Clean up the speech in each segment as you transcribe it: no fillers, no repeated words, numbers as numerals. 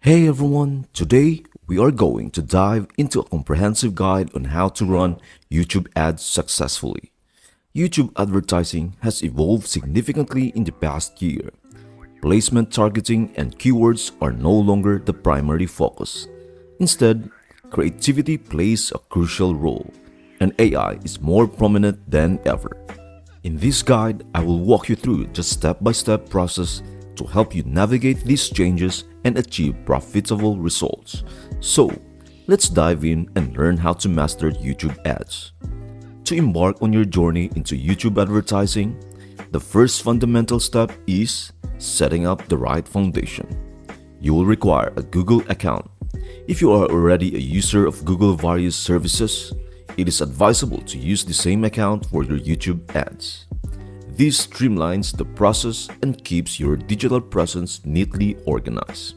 Hey everyone, today we are going to dive into a comprehensive guide on how to run YouTube ads successfully. YouTube advertising has evolved significantly in the past year. Placement targeting and keywords are no longer the primary focus. Instead, creativity plays a crucial role, and AI is more prominent than ever. In this guide, I will walk you through the step-by-step process to help you navigate these changes and achieve profitable results. So, let's dive in and learn how to master YouTube ads. To embark on your journey into YouTube advertising, the first fundamental step is setting up the right foundation. You will require a Google account. If you are already a user of Google various services, it is advisable to use the same account for your YouTube ads. This streamlines the process and keeps your digital presence neatly organized.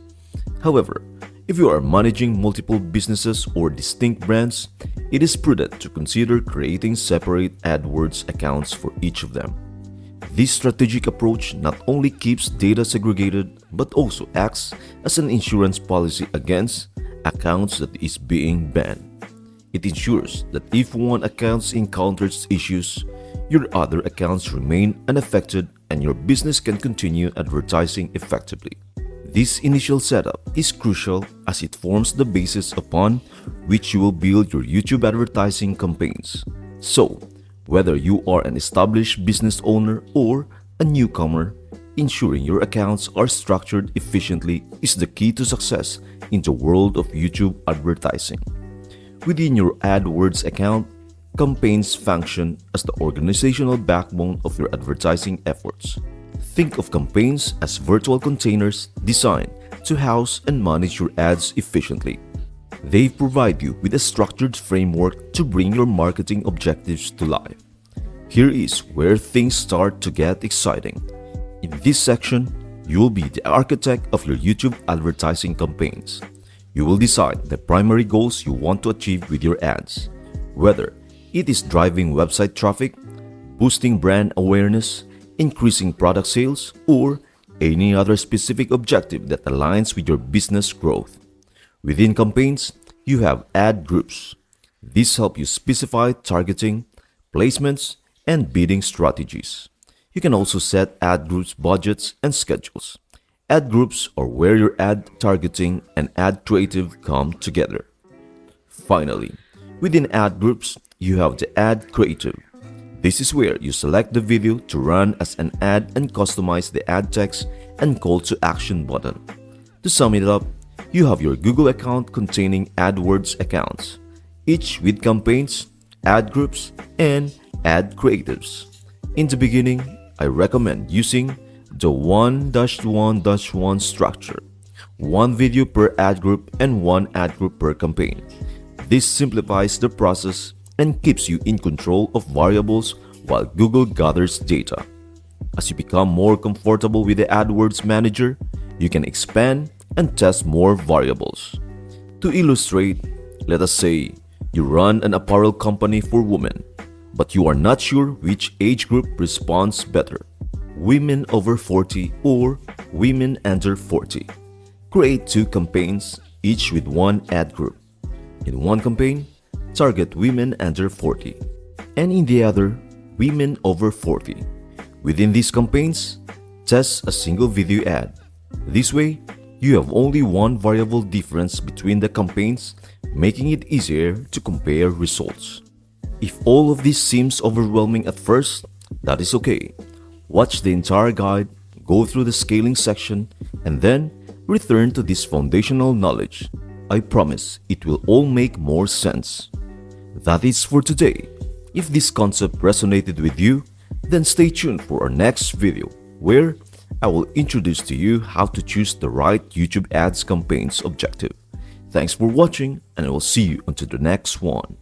However, if you are managing multiple businesses or distinct brands, it is prudent to consider creating separate AdWords accounts for each of them. This strategic approach not only keeps data segregated but also acts as an insurance policy against accounts that is being banned. It ensures that if one account encounters issues, your other accounts remain unaffected and your business can continue advertising effectively. This initial setup is crucial as it forms the basis upon which you will build your YouTube advertising campaigns. So, whether you are an established business owner or a newcomer, ensuring your accounts are structured efficiently is the key to success in the world of YouTube advertising. Within your AdWords account, campaigns function as the organizational backbone of your advertising efforts. Think of campaigns as virtual containers designed to house and manage your ads efficiently. They provide you with a structured framework to bring your marketing objectives to life. Here is where things start to get exciting. In this section, you will be the architect of your YouTube advertising campaigns. You will decide the primary goals you want to achieve with your ads, whether it is driving website traffic, boosting brand awareness, increasing product sales, or any other specific objective that aligns with your business growth. Within campaigns, you have ad groups. These help you specify targeting, placements, and bidding strategies. You can also set ad groups budgets and schedules. Ad groups are where your ad targeting and ad creative come together. Finally, within ad groups, you have the ad creative. This is where you select the video to run as an ad and customize the ad text and call to action button. To sum it up, you have your Google account containing AdWords accounts, each with campaigns, ad groups, and ad creatives. In the beginning, I recommend using the 1-1-1 structure, one video per ad group and one ad group per campaign. This simplifies the process and keeps you in control of variables while Google gathers data. As you become more comfortable with the AdWords Manager, you can expand and test more variables. To illustrate, let us say you run an apparel company for women, but you are not sure which age group responds better, women over 40 or women under 40. Create two campaigns, each with one ad group. In one campaign, target women under 40, and in the other, women over 40. Within these campaigns, test a single video ad. This way, you have only one variable difference between the campaigns, making it easier to compare results. If all of this seems overwhelming at first, that is okay. Watch the entire guide, go through the scaling section, and then return to this foundational knowledge. I promise it will all make more sense. That is for today. If this concept resonated with you, then stay tuned for our next video where I will introduce to you how to choose the right YouTube ads campaigns objective. Thanks for watching and I will see you until the next one.